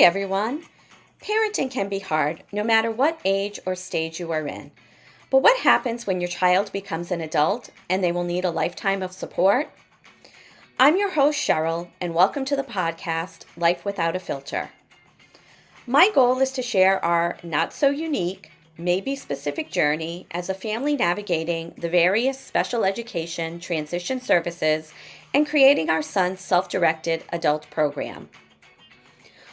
Hi, everyone. Parenting can be hard no matter what age or stage you are in. But what happens when your child becomes an adult and they will need a lifetime of support? I'm your host, Cheryl, and welcome to the podcast, Life Without a Filter. My goal is to share our not so unique, maybe specific journey as a family navigating the various special education transition services and creating our son's self directed adult program.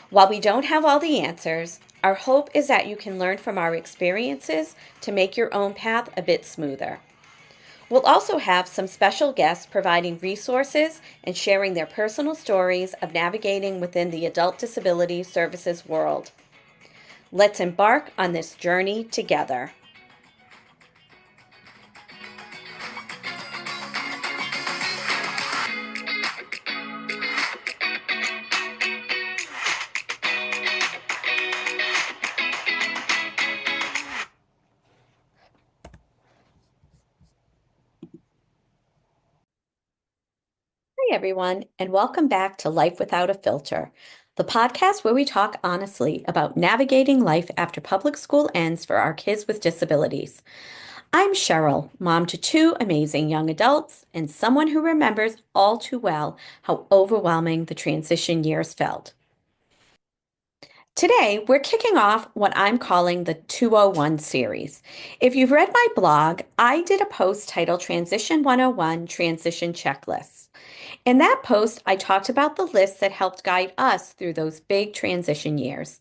While we don't have all the answers, our hope is that you can learn from our experiences to make your own path a bit smoother. We'll also have some special guests providing resources and sharing their personal stories of navigating within the adult disability services world. Let's embark on this journey together. Hi, everyone, and welcome back to Life Without a Filter, the podcast where we talk honestly about navigating life after public school ends for our kids with disabilities. I'm Cheryl, mom to two amazing young adults and someone who remembers all too well how overwhelming the transition years felt. Today, we're kicking off what I'm calling the 201 series. If you've read my blog, I did a post titled Transition 101 Transition Checklists. In that post, I talked about the lists that helped guide us through those big transition years.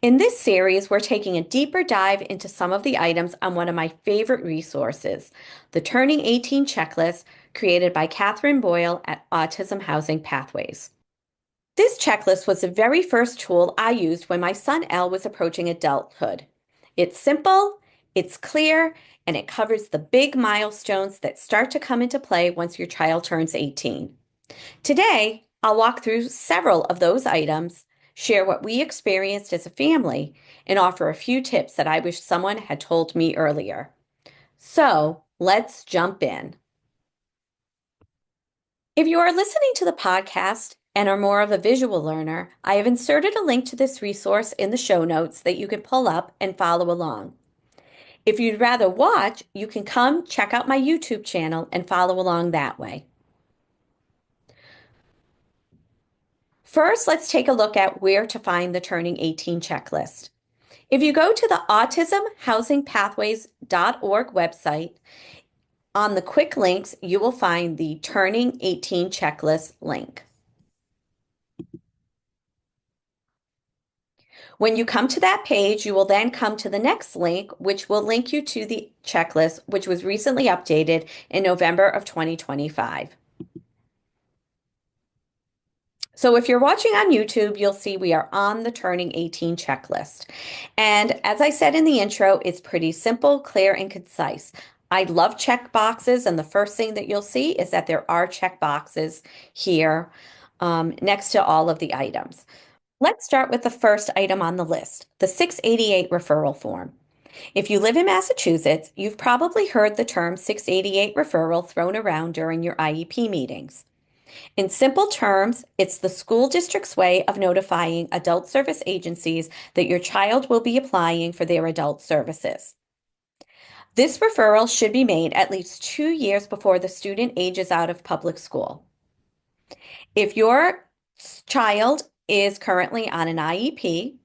In this series, we're taking a deeper dive into some of the items on one of my favorite resources, the Turning 18 checklist created by Catherine Boyle at Autism Housing Pathways. This checklist was the very first tool I used when my son Elle was approaching adulthood. It's simple, it's clear, and it covers the big milestones that start to come into play once your child turns 18. Today, I'll walk through several of those items, share what we experienced as a family, and offer a few tips that I wish someone had told me earlier. So, let's jump in. If you are listening to the podcast and are more of a visual learner, I have inserted a link to this resource in the show notes that you can pull up and follow along. If you'd rather watch, you can come check out my YouTube channel and follow along that way. First, let's take a look at where to find the Turning 18 checklist. If you go to the autismhousingpathways.org website, on the quick links, you will find the Turning 18 checklist link. When you come to that page, you will then come to the next link, which will link you to the checklist, which was recently updated in November of 2025. So if you're watching on YouTube, you'll see we are on the Turning 18 checklist. And as I said in the intro, it's pretty simple, clear, and concise. I love check boxes, and the first thing that you'll see is that there are check boxes here next to all of the items. Let's start with the first item on the list, the 688 referral form. If you live in Massachusetts, you've probably heard the term 688 referral thrown around during your IEP meetings. In simple terms, it's the school district's way of notifying adult service agencies that your child will be applying for their adult services. This referral should be made at least 2 years before the student ages out of public school. If your child is currently on an IEP,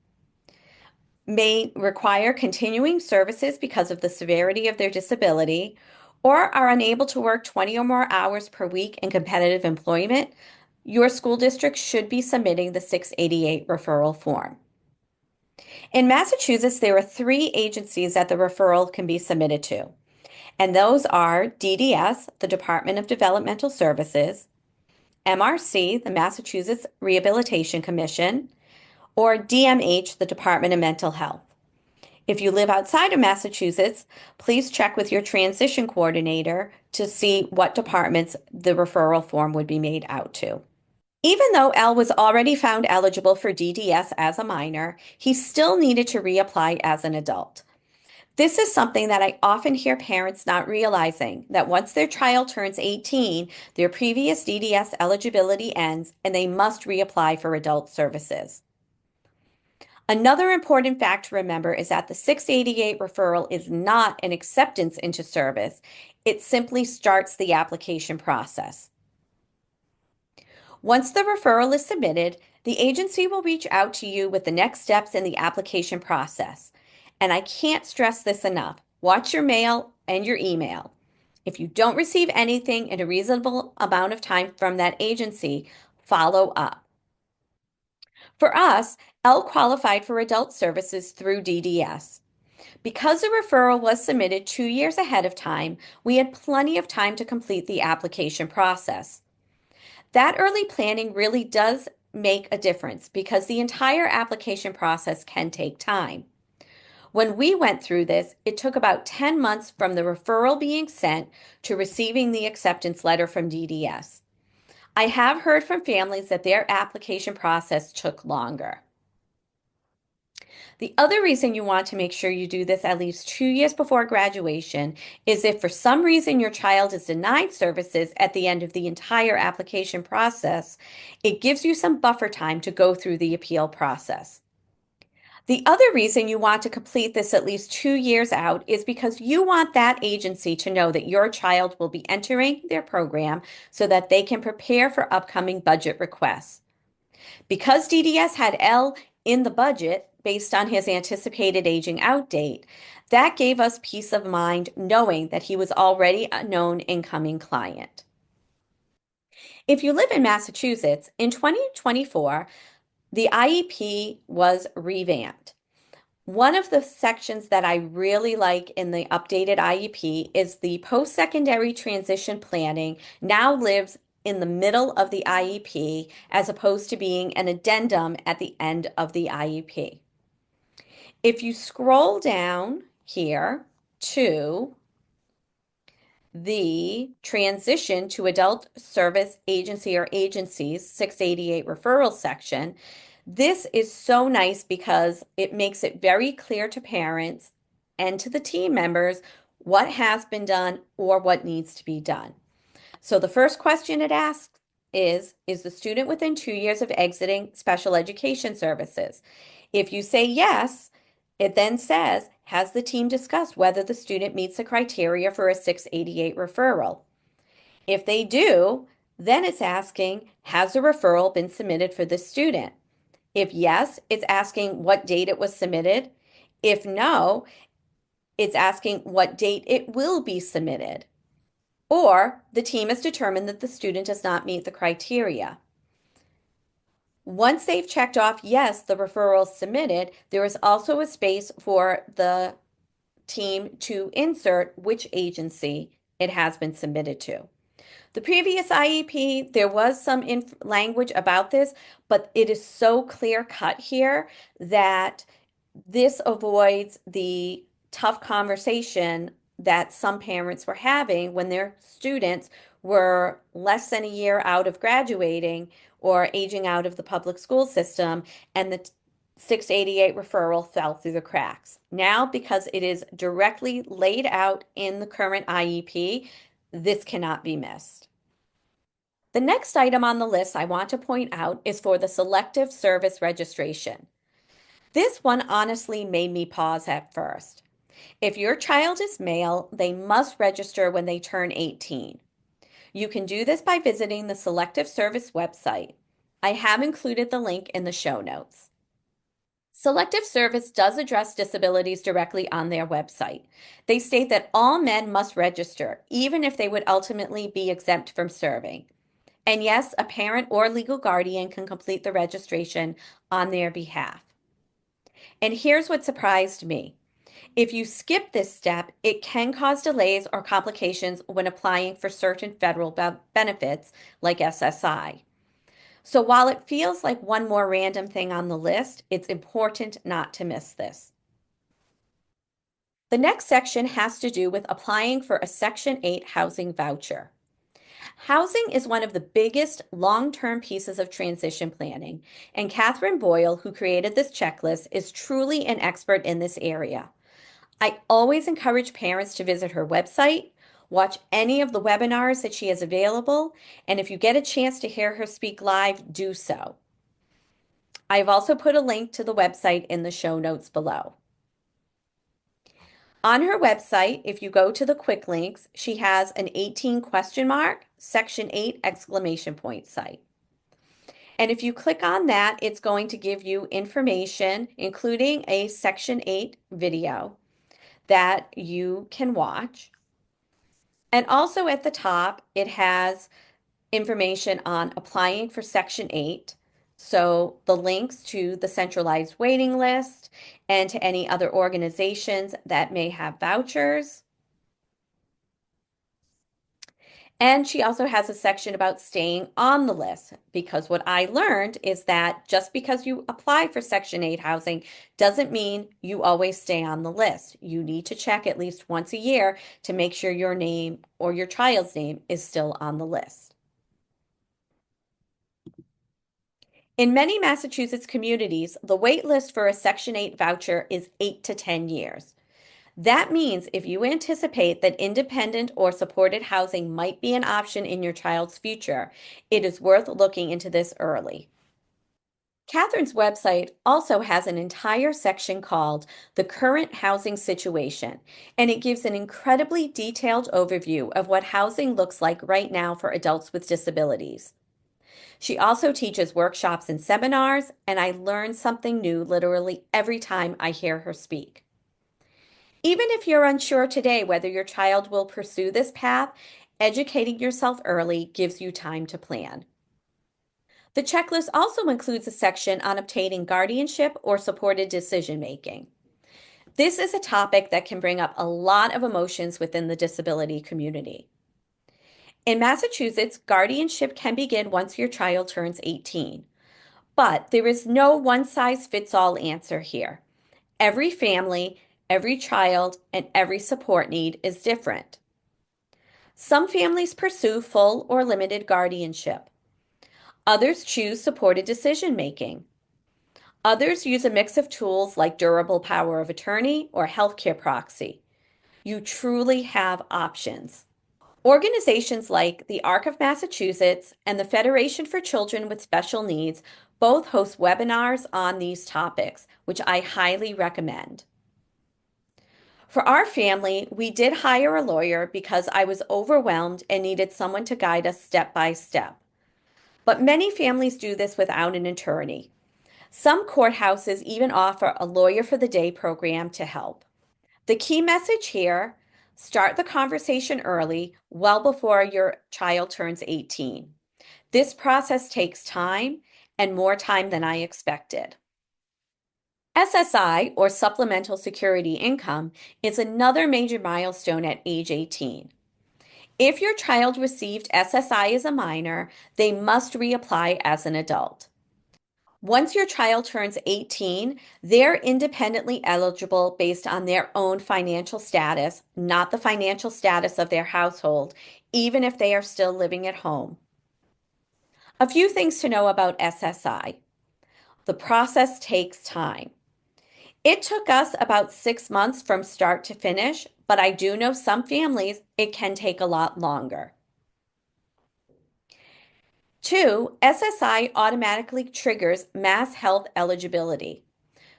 may require continuing services because of the severity of their disability, or are unable to work 20 or more hours per week in competitive employment, your school district should be submitting the 688 referral form. In Massachusetts, there are 3 agencies that the referral can be submitted to, and those are DDS, the Department of Developmental Services, MRC, the Massachusetts Rehabilitation Commission, or DMH, the Department of Mental Health. If you live outside of Massachusetts, please check with your transition coordinator to see what departments the referral form would be made out to. Even though Elle was already found eligible for DDS as a minor, he still needed to reapply as an adult. This is something that I often hear parents not realizing, that once their child turns 18, their previous DDS eligibility ends and they must reapply for adult services. Another important fact to remember is that the 688 referral is not an acceptance into service. It simply starts the application process. Once the referral is submitted, the agency will reach out to you with the next steps in the application process. And I can't stress this enough. Watch your mail and your email. If you don't receive anything in a reasonable amount of time from that agency, follow up. For us, L qualified for adult services through DDS. Because the referral was submitted 2 years ahead of time, we had plenty of time to complete the application process. That early planning really does make a difference because the entire application process can take time. When we went through this, it took about 10 months from the referral being sent to receiving the acceptance letter from DDS. I have heard from families that their application process took longer. The other reason you want to make sure you do this at least 2 years before graduation is if for some reason your child is denied services at the end of the entire application process, it gives you some buffer time to go through the appeal process. The other reason you want to complete this at least 2 years out is because you want that agency to know that your child will be entering their program so that they can prepare for upcoming budget requests. Because DDS had L in the budget based on his anticipated aging out date, that gave us peace of mind knowing that he was already a known incoming client. If you live in Massachusetts, in 2024, the IEP was revamped. One of the sections that I really like in the updated IEP is the post-secondary transition planning now lives in the middle of the IEP as opposed to being an addendum at the end of the IEP. If you scroll down here to the transition to adult service agency or agencies 688 referral section, this is so nice because it makes it very clear to parents and to the team members what has been done or what needs to be done. So the first question it asks is the student within 2 years of exiting special education services? If you say yes, it then says, has the team discussed whether the student meets the criteria for a 688 referral? If they do, then it's asking, has a referral been submitted for this student? If yes, it's asking what date it was submitted. If no, it's asking what date it will be submitted. Or the team has determined that the student does not meet the criteria. Once they've checked off, yes, the referral is submitted, there is also a space for the team to insert which agency it has been submitted to. The previous IEP, there was some language about this, but it is so clear cut here that this avoids the tough conversation that some parents were having when their students were less than a year out of graduating or aging out of the public school system, and the 688 referral fell through the cracks. Now, because it is directly laid out in the current IEP, this cannot be missed. The next item on the list I want to point out is for the Selective Service registration. This one honestly made me pause at first. If your child is male, they must register when they turn 18. You can do this by visiting the Selective Service website. I have included the link in the show notes. Selective Service does address disabilities directly on their website. They state that all men must register, even if they would ultimately be exempt from serving. And yes, a parent or legal guardian can complete the registration on their behalf. And here's what surprised me. If you skip this step, it can cause delays or complications when applying for certain federal benefits like SSI. So while it feels like one more random thing on the list, it's important not to miss this. The next section has to do with applying for a Section 8 housing voucher. Housing is one of the biggest long-term pieces of transition planning, and Catherine Boyle, who created this checklist, is truly an expert in this area. I always encourage parents to visit her website, watch any of the webinars that she has available, and if you get a chance to hear her speak live, do so. I've also put a link to the website in the show notes below. On her website, if you go to the quick links, she has an 18 question mark, section 8 exclamation point site. And if you click on that, it's going to give you information, including a section 8 video that you can watch. And also at the top, it has information on applying for section 8. So the links to the centralized waiting list and to any other organizations that may have vouchers. And she also has a section about staying on the list, because what I learned is that just because you apply for Section 8 housing doesn't mean you always stay on the list. You need to check at least once a year to make sure your name or your child's name is still on the list. In many Massachusetts communities, the wait list for a Section 8 voucher is 8 to 10 years. That means if you anticipate that independent or supported housing might be an option in your child's future, it is worth looking into this early. Catherine's website also has an entire section called The Current Housing Situation, and it gives an incredibly detailed overview of what housing looks like right now for adults with disabilities. She also teaches workshops and seminars, and I learn something new literally every time I hear her speak. Even if you're unsure today whether your child will pursue this path, educating yourself early gives you time to plan. The checklist also includes a section on obtaining guardianship or supported decision making. This is a topic that can bring up a lot of emotions within the disability community. In Massachusetts, guardianship can begin once your child turns 18, but there is no one-size-fits-all answer here. Every family, every child, and every support need is different. Some families pursue full or limited guardianship. Others choose supported decision making. Others use a mix of tools like durable power of attorney or healthcare proxy. You truly have options. Organizations like the ARC of Massachusetts and the Federation for Children with Special Needs both host webinars on these topics, which I highly recommend. For our family, we did hire a lawyer because I was overwhelmed and needed someone to guide us step by step. But many families do this without an attorney. Some courthouses even offer a lawyer for the day program to help. The key message here: start the conversation early, well before your child turns 18. This process takes time, and more time than I expected. SSI, or Supplemental Security Income, is another major milestone at age 18. If your child received SSI as a minor, they must reapply as an adult. Once your child turns 18, they're independently eligible based on their own financial status, not the financial status of their household, even if they are still living at home. A few things to know about SSI. The process takes time. It took us about 6 months from start to finish, but I do know some families it can take a lot longer. 2, SSI automatically triggers mass health eligibility.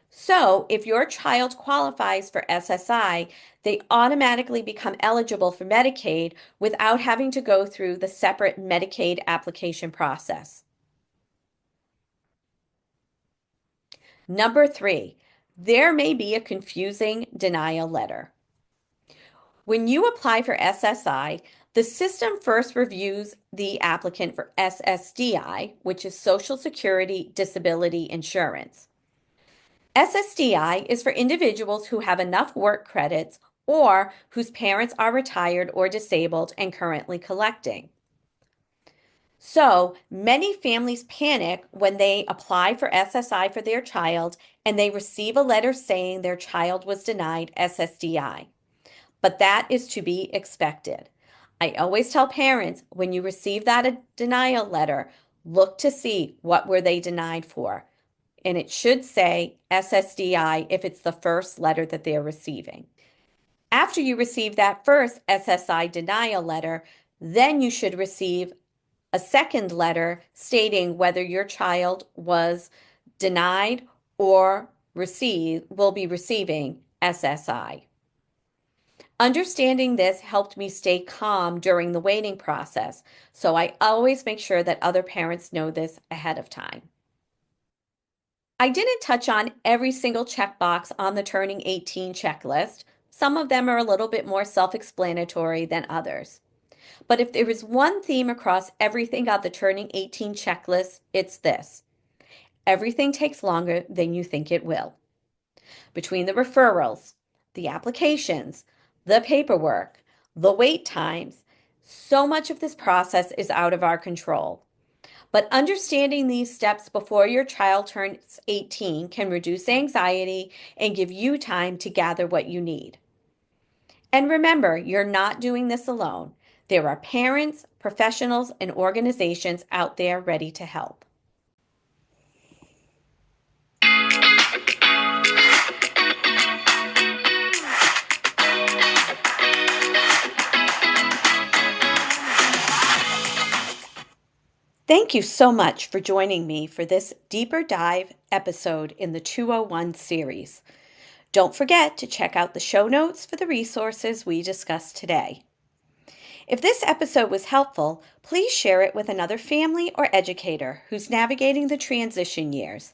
So, if your child qualifies for SSI, they automatically become eligible for Medicaid without having to go through the separate Medicaid application process. Number 3, there may be a confusing denial letter. When you apply for SSI, the system first reviews the applicant for SSDI, which is Social Security Disability Insurance. SSDI is for individuals who have enough work credits or whose parents are retired or disabled and currently collecting. So many families panic when they apply for SSI for their child and they receive a letter saying their child was denied SSDI. But that is to be expected. I always tell parents, when you receive that denial letter, look to see what were they denied for. And it should say SSDI if it's the first letter that they're receiving. After you receive that first SSI denial letter, then you should receive a second letter stating whether your child was denied, or will be receiving SSI. Understanding this helped me stay calm during the waiting process, so I always make sure that other parents know this ahead of time. I didn't touch on every single checkbox on the Turning 18 checklist. Some of them are a little bit more self-explanatory than others. But if there is one theme across everything on the Turning 18 checklist, it's this: everything takes longer than you think it will. Between the referrals, the applications, the paperwork, the wait times, so much of this process is out of our control. But understanding these steps before your child turns 18 can reduce anxiety and give you time to gather what you need. And remember, you're not doing this alone. There are parents, professionals, and organizations out there ready to help. Thank you so much for joining me for this deeper dive episode in the 201 series. Don't forget to check out the show notes for the resources we discussed today. If this episode was helpful, please share it with another family or educator who's navigating the transition years.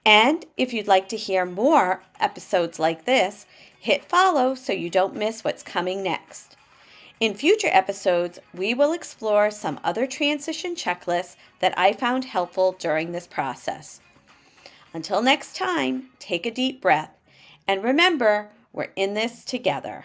And if you'd like to hear more episodes like this, hit follow so you don't miss what's coming next. In future episodes, we will explore some other transition checklists that I found helpful during this process. Until next time, take a deep breath and remember, we're in this together.